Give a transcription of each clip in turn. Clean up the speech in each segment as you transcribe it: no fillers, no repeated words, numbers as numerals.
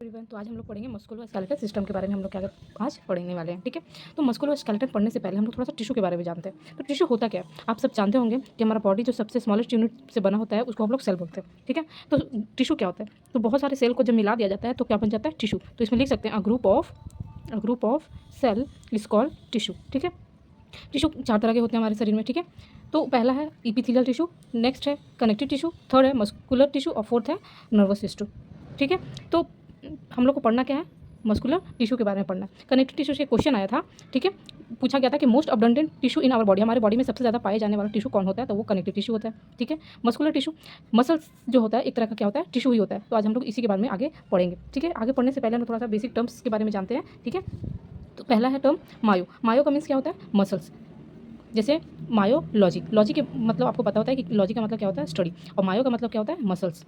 Everyone, तो आज हम लोग पढ़ेंगे मस्कुलोस्केलेटल सिस्टम के बारे में। हम लोग क्या आज पढ़ने वाले हैं, ठीक है। तो मस्कुलोस्केलेटल पढ़ने से पहले हम लोग थोड़ा सा टिश्यू के बारे में जानते हैं। तो टिश्यू होता क्या है, आप सब जानते होंगे कि हमारा बॉडी जो सबसे स्मॉलेस्ट यूनिट से बना होता है उसको हम लोग सेल बोलते हैं, ठीक है। तो टिश्यू क्या होता है, तो बहुत सारे सेल को जब मिला दिया जाता है तो क्या बन जाता है, टिश्यू। तो इसमें लिख सकते हैं a group of cell is called tissue, ठीक है। टिश्यू 4 तरह के होते हैं हमारे शरीर में, ठीक है। तो पहला है इपिथेलियल टिश्यू, नेक्स्ट है कनेक्टिव टिश्यू, थर्ड है मस्कुलर टिश्यू और फोर्थ है नर्वस टिश्यू, ठीक है। तो हम लोग को पढ़ना क्या है, मस्कुलर टिश्यू के बारे में पढ़ना है। कनेक्टिव टिश्यू से क्वेश्चन आया था, ठीक है। पूछा गया था कि most abundant tissue in our body, हमारे बॉडी में सबसे ज़्यादा पाए जाने वाला टिश्यू कौन होता है, तो वो कनेक्टिव टिश्यू होता है, ठीक है। मस्कुलर टिश्यू, मसल्स जो होता है एक तरह का क्या होता है, टिश्यू ही होता है। तो आज हम लोग इसी के बारे में आगे पढ़ेंगे, ठीक है। आगे पढ़ने से पहले हम थोड़ा सा बेसिक टर्म्स के बारे में जानते हैं, ठीक है। तो पहला है टर्म मायो। मायो का मीन्स क्या होता है, मसल्स। जैसे मायोलॉजी, लॉजी के मतलब आपको पता होता है कि लॉजी का मतलब क्या होता है, स्टडी, और मायो का मतलब क्या होता है, मसल्स।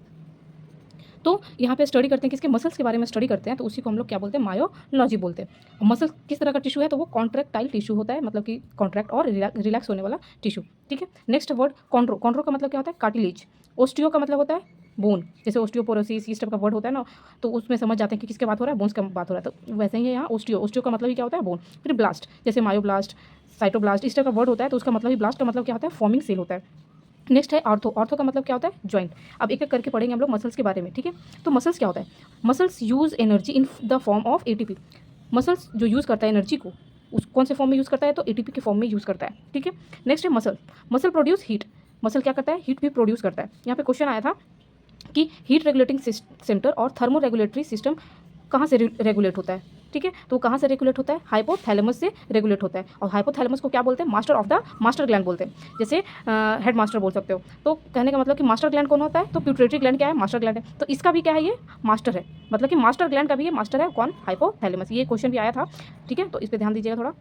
तो यहाँ पे स्टडी करते हैं किसके, मसल्स के बारे में स्टडी करते हैं, तो उसी को हम लोग क्या बोलते हैं, मायोलॉजी बोलते हैं। मसल किस तरह का टिश्यू है, तो वो कॉन्ट्रैक्टाइल टिश्यू होता है, मतलब कि कॉन्ट्रैक्ट और रिलैक्स होने वाला टिश्यू, ठीक है। Next word chondro. कॉन्ड्रो का मतलब क्या होता है, कार्टिलेज। ओस्टियो का मतलब होता है बोन, जैसे ओस्टियोपोरोसिस इस टाइप का वर्ड होता है ना, तो उसमें समझ जाते हैं कि किसके बात हो रहा है, बोन्स का बात हो रहा है। तो वैसे ही है यहाँ ओस्टियो। ओस्टियो का मतलब ही क्या होता है, बोन। फिर ब्लास्ट, जैसे मायोब्लास्ट, साइटोब्लास्ट इस टाइप का वर्ड होता है, तो उसका मतलब ही, ब्लास्ट का मतलब क्या होता है, फॉर्मिंग सेल होता है। नेक्स्ट है आर्थो। आर्थो का मतलब क्या होता है, जॉइंट। अब एक एक करके पढ़ेंगे हम लोग मसल्स के बारे में, ठीक है। तो मसल्स क्या होता है, muscles use energy in the form of ATP. Muscles जो यूज़ करता है एनर्जी को, उस कौन से फॉर्म में यूज़ करता है, तो एटीपी के फॉर्म में यूज़ करता है, ठीक है। नेक्स्ट है muscle. Muscle produce heat. Muscle क्या करता है, हीट भी प्रोड्यूस करता है। यहाँ पे क्वेश्चन आया था कि हीट रेगुलेटिंग सेंटर और थर्मो रेगुलेटरी सिस्टम कहाँ से रेगुलेट होता है, ठीक है। तो कहाँ से रेगुलेट होता है, हाइपोथैलेमस से रेगुलेट होता है। और हाइपोथैलेमस को क्या बोलते हैं, master of the master gland बोलते हैं, जैसे हेड मास्टर बोल सकते हो। तो कहने का मतलब कि मास्टर ग्लैंड कौन होता है, तो प्यूटरेटरी ग्लैंड क्या है, मास्टर ग्लैंड है। तो इसका भी क्या है, ये मास्टर है, मतलब कि मास्टर ग्लैंड का भी ये मास्टर है, कौन, हाइपोथैलेमस। ये क्वेश्चन भी आया था, ठीक है, तो इस पर ध्यान दीजिएगा थोड़ा।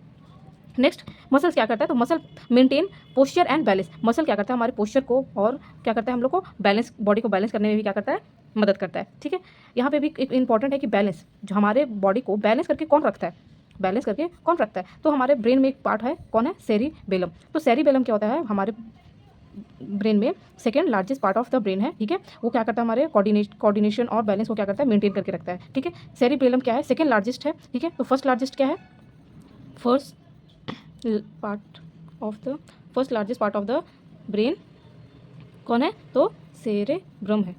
नेक्स्ट, मसल्स क्या करता है, तो muscle maintain posture and balance. Muscle क्या करता है, हमारे पोस्चर को और क्या करता है, हम लोग को बैलेंस, बॉडी को बैलेंस करने में भी क्या करता है, मदद करता है, ठीक है। यहाँ पे भी एक इंपॉर्टेंट है कि बैलेंस, जो हमारे बॉडी को बैलेंस करके कौन रखता है, बैलेंस करके कौन रखता है, तो हमारे ब्रेन में एक पार्ट है, कौन है, सेरिबेलम। तो सेरिबेलम क्या होता है, हमारे ब्रेन में second largest part of the brain है, ठीक है। वो क्या करता है, हमारे कोऑर्डिनेशन और बैलेंस को क्या करता है, मेंटेन करके रखता है, ठीक है। सेरिबेलम क्या है, सेकेंड लार्जेस्ट है, ठीक है। तो फर्स्ट लार्जेस्ट क्या है, first part of the first largest part of the brain कौन है, तो सेरेब्रम है।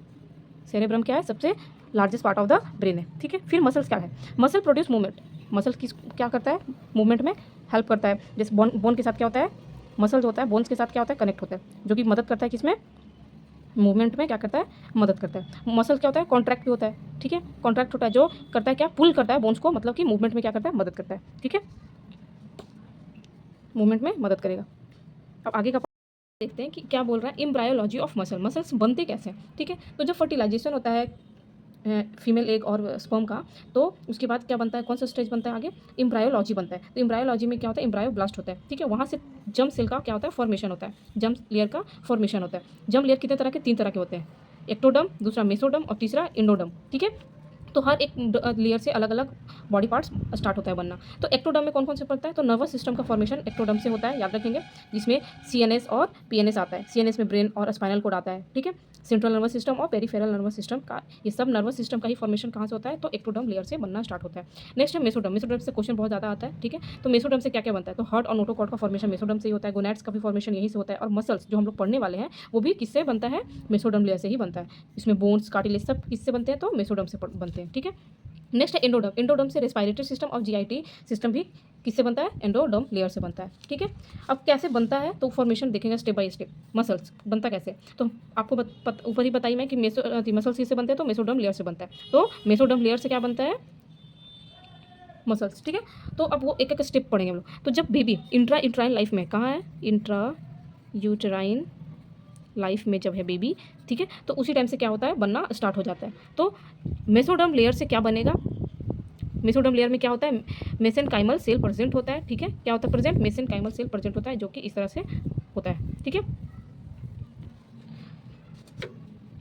सेरेब्रम क्या है, सबसे largest part of the brain है, ठीक है। फिर मसल्स क्या है, मसल प्रोड्यूस मूवमेंट। मसल किस क्या करता है, मूवमेंट में हेल्प करता है। जैसे बोन के साथ क्या होता है, मसल जो होता है बोन्स के साथ क्या होता है, कनेक्ट होता है, जो कि मदद करता है किसमें, मूवमेंट में क्या करता है, मदद करता है। मसल क्या होता है, कॉन्ट्रैक्ट भी होता है, ठीक है। कॉन्ट्रैक्ट होता है, जो करता है क्या, पुल करता है बोन्स को, मतलब कि मूवमेंट में क्या करता है, मदद करता है, ठीक है, मूवमेंट में मदद करेगा। अब आगे का देखते हैं कि क्या बोल रहा है, एम्ब्रायोलॉजी ऑफ मसल। मसल्स बनते कैसे हैं, ठीक है। तो जब फर्टिलाइजेशन होता है फीमेल एग और स्पर्म का, तो उसके बाद क्या बनता है, कौन सा स्टेज बनता है आगे, एम्ब्रायोलॉजी बनता है। तो एम्ब्रायोलॉजी में क्या होता है, एम्ब्रायोब्लास्ट होता है, ठीक है। वहाँ से जम सेल का क्या होता है, फॉर्मेशन होता है, जम लेयर का फॉर्मेशन होता है। जम लेयर कितने तरह के, 3 तरह के होते हैं, एक्टोडम, दूसरा मेसोडम और तीसरा इंडोडम, ठीक है। तो हर एक लेयर से अलग अलग बॉडी पार्ट्स स्टार्ट होता है बनना। तो एक्टोडर्म में कौन कौन से पड़ता है, तो नर्वस सिस्टम का फॉर्मेशन एक्टोडर्म से होता है, याद रखेंगे, जिसमें सीएनएस और पीएनएस आता है। सीएनएस में ब्रेन और स्पाइनल कोड आता है, ठीक है। सेंट्रल नर्वस सिस्टम और पेरिफेरल नर्वस सिस्टम का, ये सब नर्वस सिस्टम का ही फॉर्मेशन कहाँ से होता है, तो एक्टोडर्म लेयर से बनना स्टार्ट होता है। नेक्स्ट है मेसोडर्म। मेसोडर्म से क्वेश्चन बहुत ज़्यादा आता है, ठीक है। तो मेसोडर्म से क्या क्या बनता है, तो हार्ट और नोटोकॉर्ड का फॉर्मेशन मेसोडर्म से ही होता है। गोनैड्स का भी फॉर्मेशन यहीं से होता है। और मसल्स जो हम लोग पढ़ने वाले हैं वो भी किससे बनता है, मेसोडर्म लेयर से ही बनता है। इसमें बोन्स, कार्टिलेज सब किससे बनते हैं, तो मेसोडर्म से बनते हैं, ठीक है। नेक्स्ट है एंडोडर्म। एंडोडर्म से रेस्पिरेटरी सिस्टम और जीआईटी सिस्टम भी किससे बनता है, एंडोडर्म लेयर से बनता है, ठीक है। अब कैसे बनता है, तो फॉर्मेशन देखेंगे स्टेप बाय स्टेप। मसल्स बनता कैसे, तो आपको ऊपर ही बताई मैं कि मसल्स किससे बनते हैं, तो मेसोडर्म लेयर से बनता है। तो मेसोडर्म लेयर से क्या बनता है, मसल्स, ठीक है। तो अब वो एक एक स्टेप पढ़ेंगे हम लोग। तो जब बेबी इंट्राइन लाइफ में, कहाँ है, इंट्रा यूटराइन लाइफ में जब है बेबी, ठीक है, तो उसी टाइम से क्या होता है, बनना स्टार्ट हो जाता है। तो मेसोडर्म लेयर से क्या बनेगा, मेसोडर्म लेयर में क्या होता है, मेसेनकाइमल सेल प्रेजेंट होता है, ठीक है। क्या होता है प्रेजेंट, मेसेनकाइमल सेल प्रेजेंट होता है, जो कि इस तरह से होता है, ठीक है।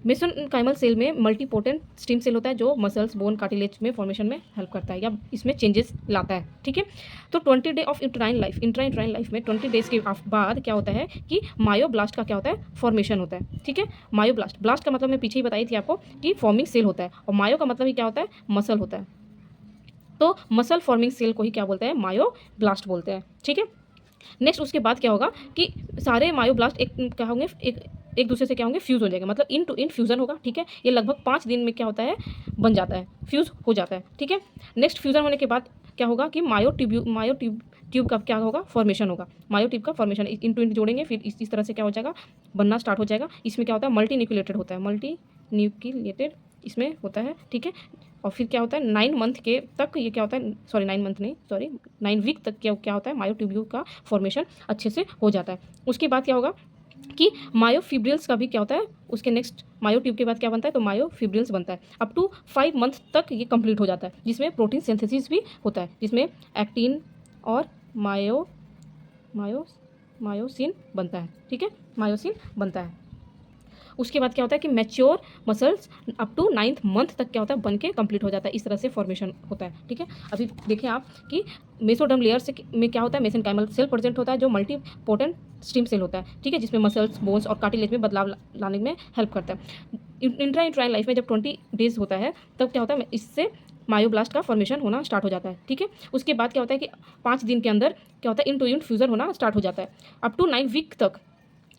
मेसेनकाइमल सेल में मल्टीपोटेंट स्टेम सेल होता है जो मसल्स, बोन, कार्टिलेज में फॉर्मेशन में हेल्प करता है या इसमें चेंजेस लाता है, ठीक है। तो 20 डे ऑफ इंट्राइन लाइफ में 20 डेज के बाद क्या होता है कि मायोब्लास्ट का क्या होता है, फॉर्मेशन होता है, ठीक है। ब्लास्ट का मतलब मैं पीछे ही बताई थी आपको कि फॉर्मिंग सेल होता है, और मायो का मतलब ही क्या होता है, मसल होता है। तो मसल फॉर्मिंग सेल को ही क्या बोलते हैं, मायोब्लास्ट बोलते हैं, ठीक है। नेक्स्ट उसके बाद क्या होगा कि सारे मायोब्लास्ट क्या होंगे, एक दूसरे से क्या होंगे, फ्यूज़ हो जाएगा, मतलब इन टू इन फ्यूज़न होगा, ठीक है। ये लगभग 5 दिन में क्या होता है, बन जाता है, फ्यूज़ हो जाता है, ठीक है। नेक्स्ट फ्यूज़न होने के बाद क्या होगा कि ट्यूब का क्या होगा, फॉर्मेशन होगा, मायोट्यूब का फॉर्मेशन, इन टू इन जोड़ेंगे, फिर इस तरह से क्या हो जाएगा, बनना स्टार्ट हो जाएगा। इसमें क्या होता है, मल्टी न्यूक्लिएटेड इसमें होता है, ठीक है। और फिर क्या होता है, 9 मंथ के तक ये क्या होता है, 9 वीक तक क्या होता है, मायोट्यूब्यूल का फॉर्मेशन अच्छे से हो जाता है। उसके बाद क्या होगा कि मायोफिब्रिल्स का भी क्या होता है, उसके नेक्स्ट मायोट्यूब के बाद क्या बनता है, तो मायोफिब्रिल्स बनता है। अप टू 5 मंथ तक ये कंप्लीट हो जाता है, जिसमें प्रोटीन सिंथेसिस भी होता है, जिसमें एक्टिन और मायोसिन बनता है, ठीक है, मायोसिन बनता है। उसके बाद क्या होता है कि mature muscles up to 9th month तक क्या होता है, बन के कंप्लीट हो जाता है, इस तरह से फॉर्मेशन होता है, ठीक है। अभी देखें आप कि मेसोडर्म लेयर से में क्या होता है, मेसेनकाइमल सेल प्रेजेंट होता है जो मल्टीपोटेंट स्टेम सेल होता है, ठीक है, जिसमें मसल्स, बोन्स और कार्टिलेज में बदलाव लाने में हेल्प करता है। इंट्राइन लाइफ में जब 20 डेज होता है तब क्या होता है, इससे मायोब्लास्ट का फॉर्मेशन होना स्टार्ट हो जाता है, ठीक है। उसके बाद क्या होता है कि 5 दिन के अंदर क्या होता है, इन टू इन फ्यूजन होना स्टार्ट हो जाता है। अप टू 9 वीक तक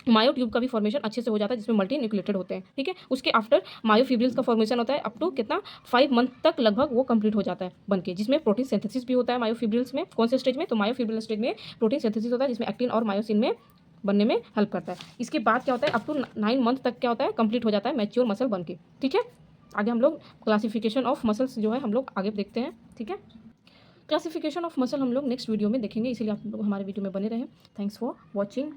मायोट्यूब का भी फॉर्मेशन अच्छे से हो जाता है, जिसमें मल्टी न्यूक्लिएटेड होते हैं, ठीक है। उसके आफ्टर मायोफिब्रिल्स का फॉर्मेशन होता है अप टू कितना, 5 मंथ तक लगभग वो कंप्लीट हो जाता है बनके, जिसमें प्रोटीन सिंथेसिस भी होता है मायोफिब्रिल्स में। कौन से स्टेज में, तो मायोफिब्रिल स्टेज में प्रोटीन सिंथेसिस होता है, जिसमें एक्टिन और मायोसिन में बनने में हेल्प करता है। इसके बाद क्या होता है, अप टू 9 मंथ तक क्या होता है, कंप्लीट हो जाता है मैच्योर मसल बन के, ठीक है। आगे हम लोग क्लासिफिकेशन ऑफ मसल्स जो है हम लोग आगे देखते हैं, ठीक है। क्लासिफिकेशन ऑफ मसल हम लोग नेक्स्ट वीडियो में देखेंगे, इसीलिए आप लोग हमारे वीडियो में बने रहें। Thanks for watching.